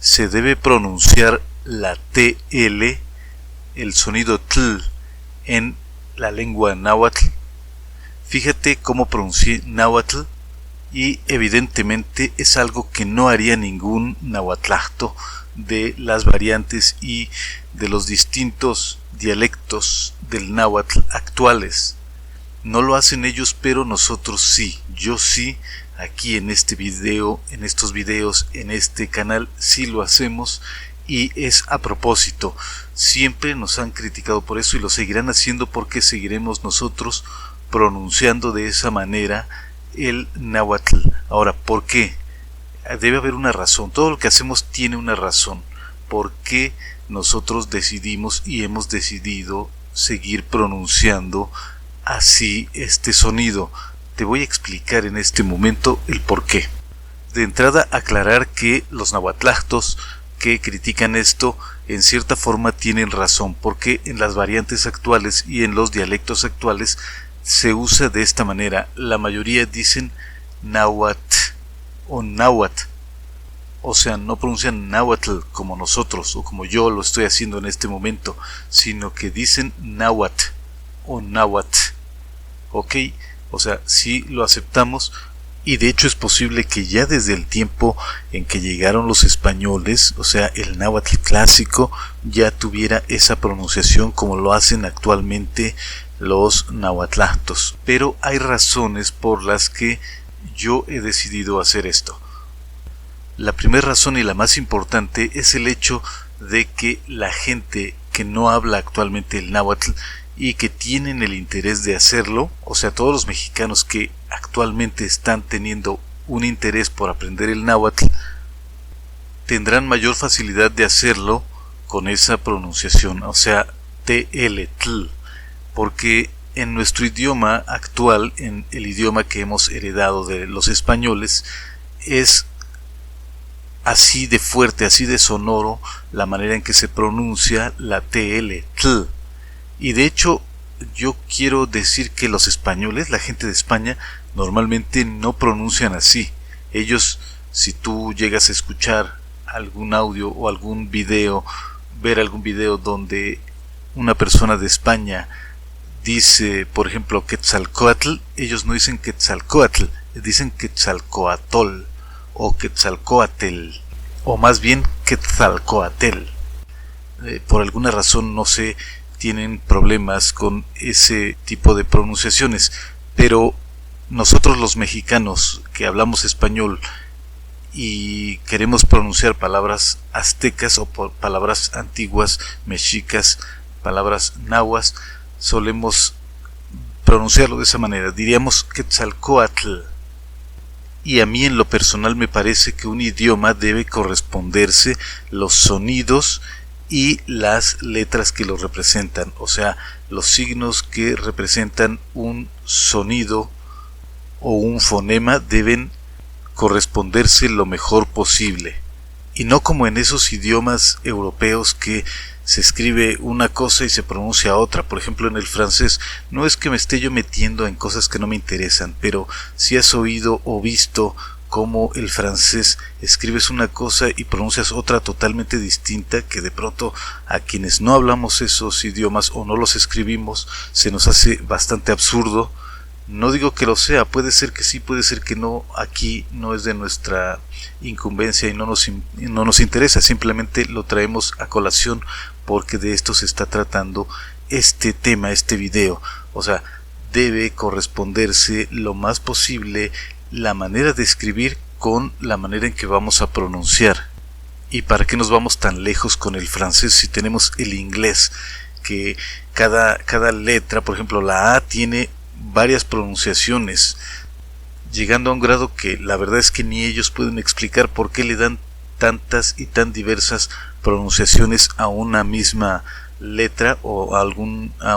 se debe pronunciar la TL, el sonido tl en la lengua náhuatl. Fíjate cómo pronuncié náhuatl y evidentemente es algo que no haría ningún nahuatlacto de las variantes y de los distintos dialectos del náhuatl actuales. No lo hacen ellos, pero nosotros sí. Yo sí, aquí en este video, en estos videos, en este canal, sí lo hacemos y es a propósito. Siempre nos han criticado por eso y lo seguirán haciendo porque seguiremos nosotros pronunciando de esa manera el náhuatl. Ahora, ¿por qué? Debe haber una razón. Todo lo que hacemos tiene una razón. ¿Por qué nosotros decidimos y hemos decidido seguir pronunciando así este sonido? Te voy a explicar en este momento el por qué. De entrada, aclarar que los nahuatlactos que critican esto en cierta forma tienen razón, porque en las variantes actuales y en los dialectos actuales se usa de esta manera. La mayoría dicen náhuatl o náhuatl, o sea, no pronuncian náhuatl como nosotros o como yo lo estoy haciendo en este momento, sino que dicen náhuatl o náhuatl. Ok, o sea, sí lo aceptamos y de hecho es posible que ya desde el tiempo en que llegaron los españoles, o sea, el náhuatl clásico ya tuviera esa pronunciación como lo hacen actualmente los nahuatlactos. Pero hay razones por las que yo he decidido hacer esto. La primera razón y la más importante es el hecho de que la gente que no habla actualmente el náhuatl y que tienen el interés de hacerlo, o sea, todos los mexicanos que actualmente están teniendo un interés por aprender el náhuatl, tendrán mayor facilidad de hacerlo con esa pronunciación, o sea, TL, porque en nuestro idioma actual, en el idioma que hemos heredado de los españoles, es así de fuerte, así de sonoro la manera en que se pronuncia la TL, tl. Y de hecho yo quiero decir que los españoles, la gente de España, normalmente no pronuncian así. Ellos, si tú llegas a escuchar algún audio o algún video, ver algún video donde una persona de España dice, por ejemplo, Quetzalcóatl, ellos no dicen Quetzalcóatl, dicen Quetzalcóatl o Quetzalcóatl, o más bien Quetzalcóatl. Por alguna razón, no sé, tienen problemas con ese tipo de pronunciaciones, pero nosotros los mexicanos que hablamos español y queremos pronunciar palabras aztecas o palabras antiguas, mexicas, palabras nahuas, solemos pronunciarlo de esa manera, diríamos Quetzalcóatl. Y a mí en lo personal me parece que un idioma debe corresponderse los sonidos y las letras que lo representan, o sea, los signos que representan un sonido o un fonema deben corresponderse lo mejor posible, y no como en esos idiomas europeos que se escribe una cosa y se pronuncia otra. Por ejemplo, en el francés, no es que me esté yo metiendo en cosas que no me interesan, pero si has oído o visto cómo el francés escribes una cosa y pronuncias otra totalmente distinta, que de pronto a quienes no hablamos esos idiomas o no los escribimos se nos hace bastante absurdo. No digo que lo sea, puede ser que sí, puede ser que no, aquí no es de nuestra incumbencia y no nos interesa, simplemente lo traemos a colación porque de esto se está tratando este tema, este video. O sea, debe corresponderse lo más posible la manera de escribir con la manera en que vamos a pronunciar. ¿Y para qué nos vamos tan lejos con el francés si tenemos el inglés? Que cada letra, por ejemplo la A tiene varias pronunciaciones, llegando a un grado que la verdad es que ni ellos pueden explicar por qué le dan tantas y tan diversas pronunciaciones a una misma letra o a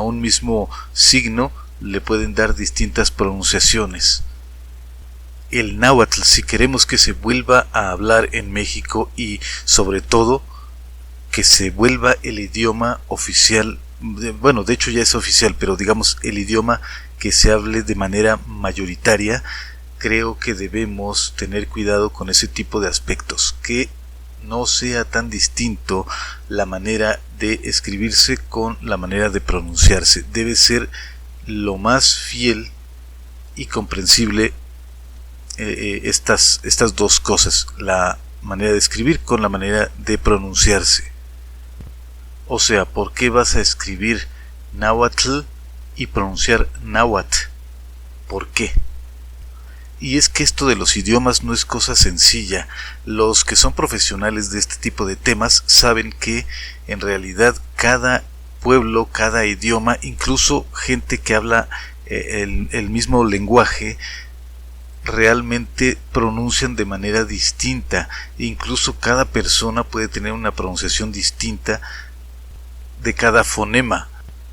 un mismo signo, le pueden dar distintas pronunciaciones. El náhuatl, si queremos que se vuelva a hablar en México y sobre todo que se vuelva el idioma oficial, bueno, de hecho ya es oficial, pero digamos el idioma que se hable de manera mayoritaria, creo que debemos tener cuidado con ese tipo de aspectos, que no sea tan distinto la manera de escribirse con la manera de pronunciarse. Debe ser lo más fiel y comprensible estas dos cosas, la manera de escribir con la manera de pronunciarse. O sea, ¿por qué vas a escribir náhuatl y pronunciar náhuatl? ¿Por qué? Y es que esto de los idiomas no es cosa sencilla. Los que son profesionales de este tipo de temas saben que en realidad cada pueblo, cada idioma, incluso gente que habla el mismo lenguaje, realmente pronuncian de manera distinta. Incluso cada persona puede tener una pronunciación distinta de cada fonema.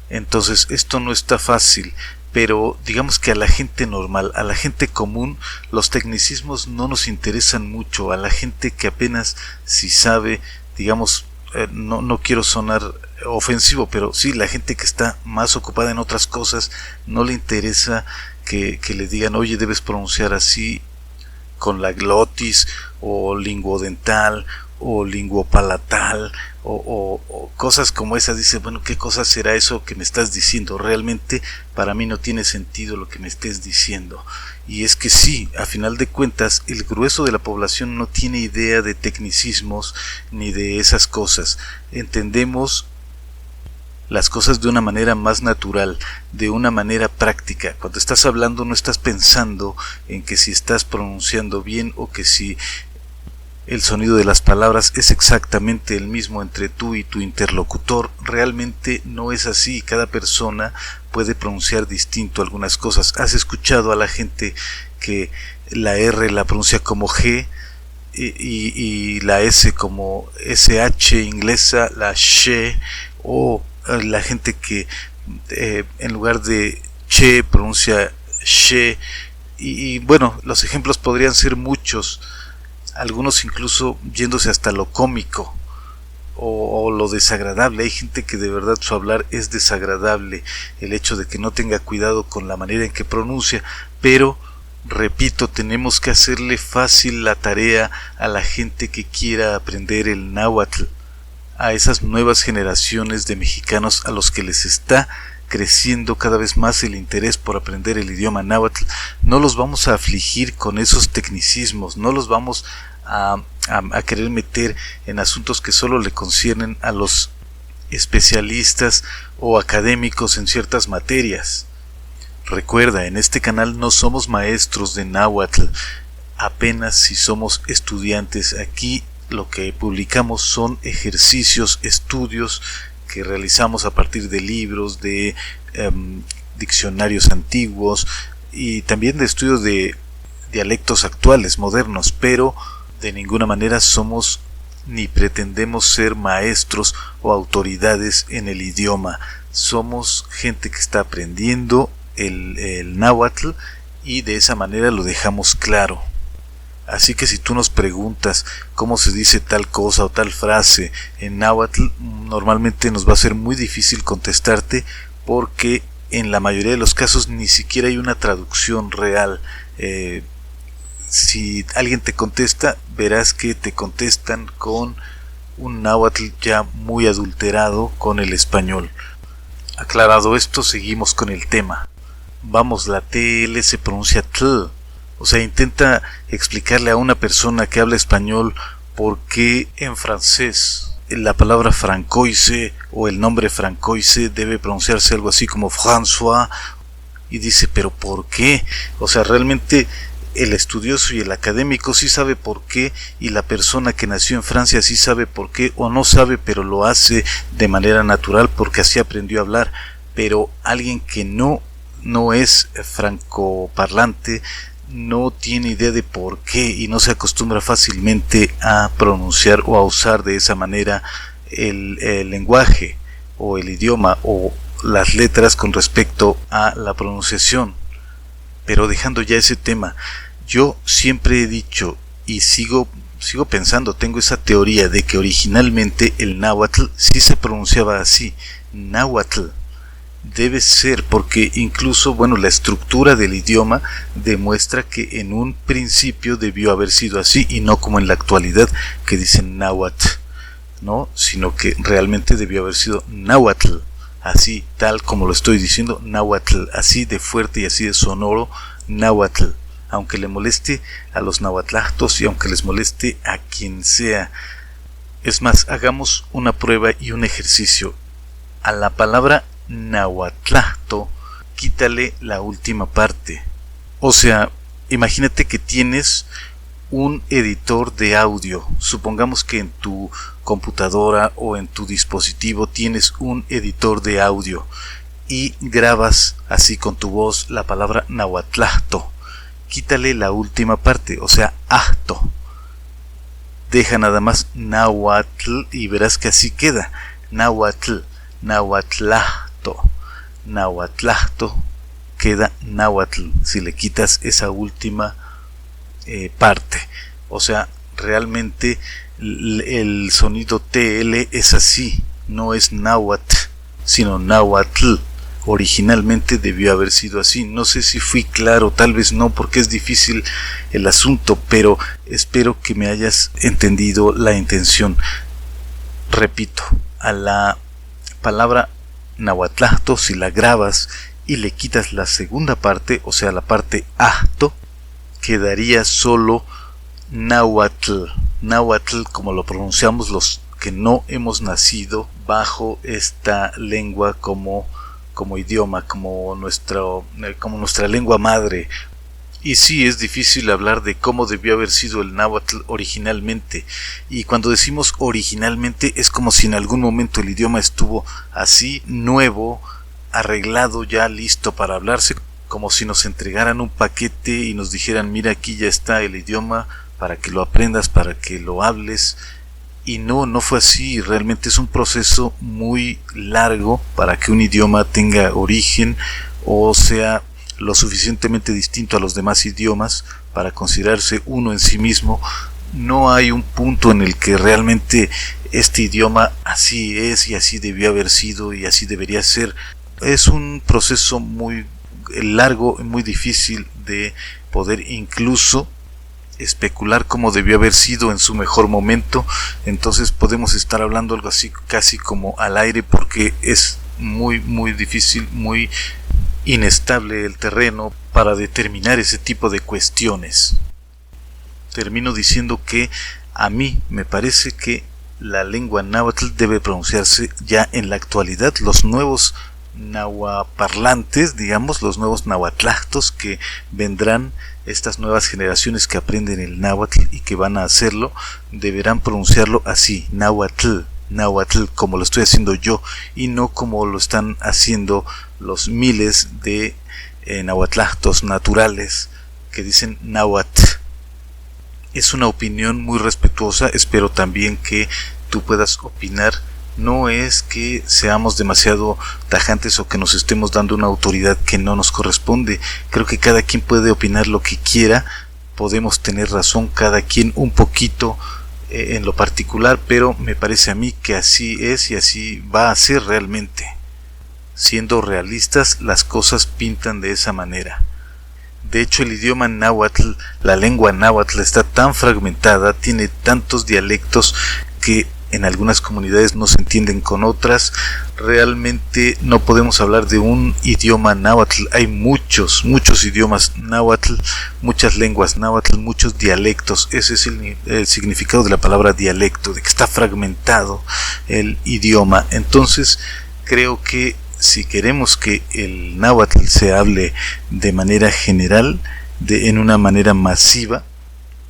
Entonces esto no está fácil, pero digamos que a la gente normal, a la gente común, los tecnicismos no nos interesan mucho. A la gente que apenas si sabe, digamos, no quiero sonar ofensivo, pero sí, la gente que está más ocupada en otras cosas, no le interesa que le digan, oye, debes pronunciar así con la glotis, o linguodental, o linguopalatal, o cosas como esas. Dice, bueno, ¿qué cosa será eso que me estás diciendo? Realmente para mí no tiene sentido lo que me estés diciendo. Y es que sí, a final de cuentas, el grueso de la población no tiene idea de tecnicismos ni de esas cosas. Entendemos las cosas de una manera más natural, de una manera práctica. Cuando estás hablando no estás pensando en que si estás pronunciando bien o que si el sonido de las palabras es exactamente el mismo entre tú y tu interlocutor. Realmente no es así. Cada persona puede pronunciar distinto algunas cosas. ¿Has escuchado a la gente que la R la pronuncia como G y la S como SH inglesa, la sh, o la gente que en lugar de che pronuncia she? Y bueno, los ejemplos podrían ser muchos, algunos incluso yéndose hasta lo cómico o lo desagradable. Hay gente que de verdad su hablar es desagradable, el hecho de que no tenga cuidado con la manera en que pronuncia. Pero repito, tenemos que hacerle fácil la tarea a la gente que quiera aprender el náhuatl, a esas nuevas generaciones de mexicanos a los que les está creciendo cada vez más el interés por aprender el idioma náhuatl. No los vamos a afligir con esos tecnicismos, no los vamos a querer meter en asuntos que solo le conciernen a los especialistas o académicos en ciertas materias. Recuerda, en este canal no somos maestros de náhuatl, apenas si somos estudiantes. Aquí lo que publicamos son ejercicios, estudios que realizamos a partir de libros, de diccionarios antiguos y también de estudios de dialectos actuales, modernos, pero de ninguna manera somos ni pretendemos ser maestros o autoridades en el idioma. Somos gente que está aprendiendo el náhuatl y de esa manera lo dejamos claro. Así que si tú nos preguntas cómo se dice tal cosa o tal frase en náhuatl, normalmente nos va a ser muy difícil contestarte, porque en la mayoría de los casos ni siquiera hay una traducción real. Si alguien te contesta, verás que te contestan con un náhuatl ya muy adulterado con el español. Aclarado esto, seguimos con el tema. Vamos, la TL se pronuncia tl. O sea, intenta explicarle a una persona que habla español por qué en francés la palabra francoise o el nombre francoise debe pronunciarse algo así como François, y dice, pero ¿por qué? O sea, realmente el estudioso y el académico sí sabe por qué, y la persona que nació en Francia sí sabe por qué, o no sabe pero lo hace de manera natural porque así aprendió a hablar. Pero alguien que no es francoparlante no tiene idea de por qué y no se acostumbra fácilmente a pronunciar o a usar de esa manera el lenguaje o el idioma o las letras con respecto a la pronunciación. Pero dejando ya ese tema, yo siempre he dicho y sigo pensando, tengo esa teoría de que originalmente el náhuatl sí se pronunciaba así, náhuatl, debe ser, porque incluso, bueno, la estructura del idioma demuestra que en un principio debió haber sido así y no como en la actualidad que dicen náhuatl, ¿no? Sino que realmente debió haber sido náhuatl, así, tal como lo estoy diciendo, náhuatl, así de fuerte y así de sonoro, náhuatl, aunque le moleste a los nahuatlactos y aunque les moleste a quien sea. Es más, hagamos una prueba y un ejercicio. A la palabra nahuatlacto, quítale la última parte. O sea, imagínate que tienes un editor de audio. Supongamos que en tu computadora o en tu dispositivo tienes un editor de audio y grabas así con tu voz la palabra nahuatlacto. Quítale la última parte, o sea, acto. Deja nada más náhuatl y verás que así queda. Náhuatl, nahuatlacto, nahuatlacto, queda náhuatl si le quitas esa última parte. O sea, realmente el sonido TL es así, no es náhuatl, sino náhuatl. Originalmente debió haber sido así. No sé si fui claro, tal vez no, porque es difícil el asunto, pero espero que me hayas entendido la intención. Repito, a la palabra nahuatlacto, si la grabas y le quitas la segunda parte, o sea, la parte acto, quedaría solo náhuatl. Náhuatl, como lo pronunciamos los que no hemos nacido bajo esta lengua como idioma, como nuestra lengua madre. Y sí, es difícil hablar de cómo debió haber sido el náhuatl originalmente. Y cuando decimos originalmente es como si en algún momento el idioma estuvo así, nuevo, arreglado, ya listo para hablarse, como si nos entregaran un paquete y nos dijeran, mira, aquí ya está el idioma para que lo aprendas, para que lo hables. Y no fue así. Realmente es un proceso muy largo para que un idioma tenga origen o sea lo suficientemente distinto a los demás idiomas para considerarse uno en sí mismo. No hay un punto en el que realmente este idioma así es y así debió haber sido y así debería ser. Es un proceso muy largo y muy difícil de poder incluso especular cómo debió haber sido en su mejor momento. Entonces podemos estar hablando algo así casi como al aire, porque es muy difícil, muy inestable el terreno para determinar ese tipo de cuestiones. Termino diciendo que a mí me parece que la lengua náhuatl debe pronunciarse ya en la actualidad. Los nuevos nahuaparlantes, digamos, los nuevos nahuatlactos que vendrán, estas nuevas generaciones que aprenden el náhuatl y que van a hacerlo, deberán pronunciarlo así, náhuatl, náhuatl, como lo estoy haciendo yo, y no como lo están haciendo los miles de nahuatlactos naturales que dicen náhuatl. Es una opinión muy respetuosa, espero también que tú puedas opinar. No es que seamos demasiado tajantes o que nos estemos dando una autoridad que no nos corresponde. Creo que cada quien puede opinar lo que quiera, podemos tener razón cada quien un poquito en lo particular, pero me parece a mí que así es y así va a ser realmente. Siendo realistas, las cosas pintan de esa manera. De hecho, el idioma náhuatl, la lengua náhuatl, está tan fragmentada, tiene tantos dialectos que en algunas comunidades no se entienden con otras. Realmente no podemos hablar de un idioma náhuatl. Hay muchos idiomas náhuatl, muchas lenguas náhuatl, muchos dialectos. Ese es el significado de la palabra dialecto, de que está fragmentado el idioma. Entonces, creo que si queremos que el náhuatl se hable de manera general, en una manera masiva,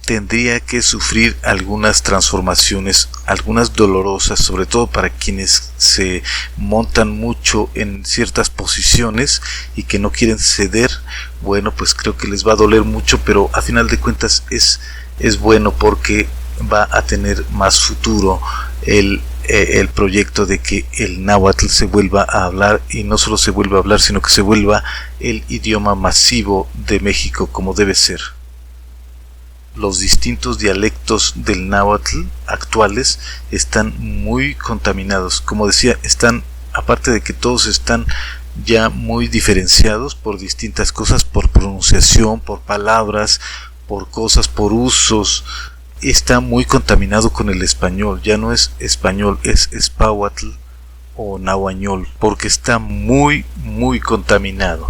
tendría que sufrir algunas transformaciones, algunas dolorosas, sobre todo para quienes se montan mucho en ciertas posiciones y que no quieren ceder. Bueno, pues creo que les va a doler mucho, pero a final de cuentas es bueno, porque va a tener más futuro el proyecto de que el náhuatl se vuelva a hablar, y no solo se vuelva a hablar, sino que se vuelva el idioma masivo de México como debe ser. Los distintos dialectos del náhuatl actuales están muy contaminados. Como decía, aparte de que todos están ya muy diferenciados por distintas cosas, por pronunciación, por palabras, por cosas, por usos. Está muy contaminado con el español, ya no es español, es espáhuatl o nahuañol, porque está muy contaminado.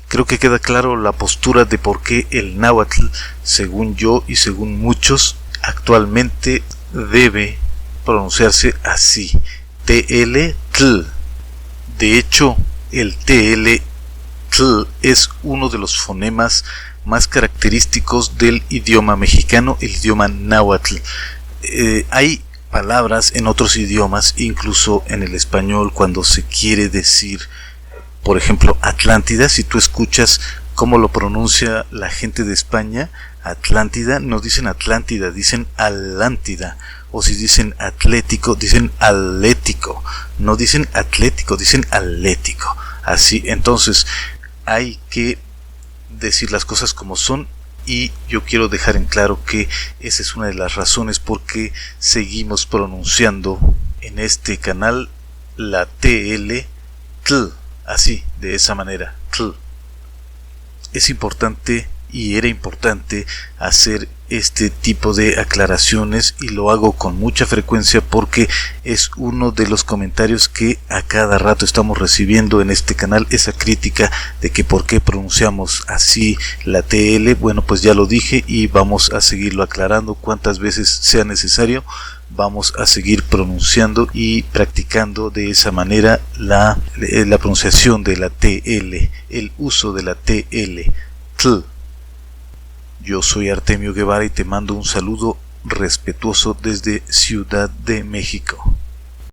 Creo que queda claro la postura de por qué el náhuatl, según yo y según muchos, actualmente debe pronunciarse así, TL-tl. De hecho, el TL-tl es uno de los fonemas más característicos del idioma mexicano, el idioma náhuatl. Hay palabras en otros idiomas, incluso en el español, cuando se quiere decir, por ejemplo, Atlántida. Si tú escuchas cómo lo pronuncia la gente de España, Atlántida, no dicen Atlántida, dicen Alántida. O si dicen atlético, dicen atlético. No dicen atlético, dicen atlético. Así, entonces, hay que decir las cosas como son, y yo quiero dejar en claro que esa es una de las razones por qué seguimos pronunciando en este canal la TL, tl, así, de esa manera, tl. Es importante y era importante hacer este tipo de aclaraciones, y lo hago con mucha frecuencia porque es uno de los comentarios que a cada rato estamos recibiendo en este canal, esa crítica de que por qué pronunciamos así la TL. Bueno, pues ya lo dije y vamos a seguirlo aclarando cuantas veces sea necesario. Vamos a seguir pronunciando y practicando de esa manera la pronunciación de la TL, el uso de la TL, tl. Yo soy Artemio Guevara y te mando un saludo respetuoso desde Ciudad de México.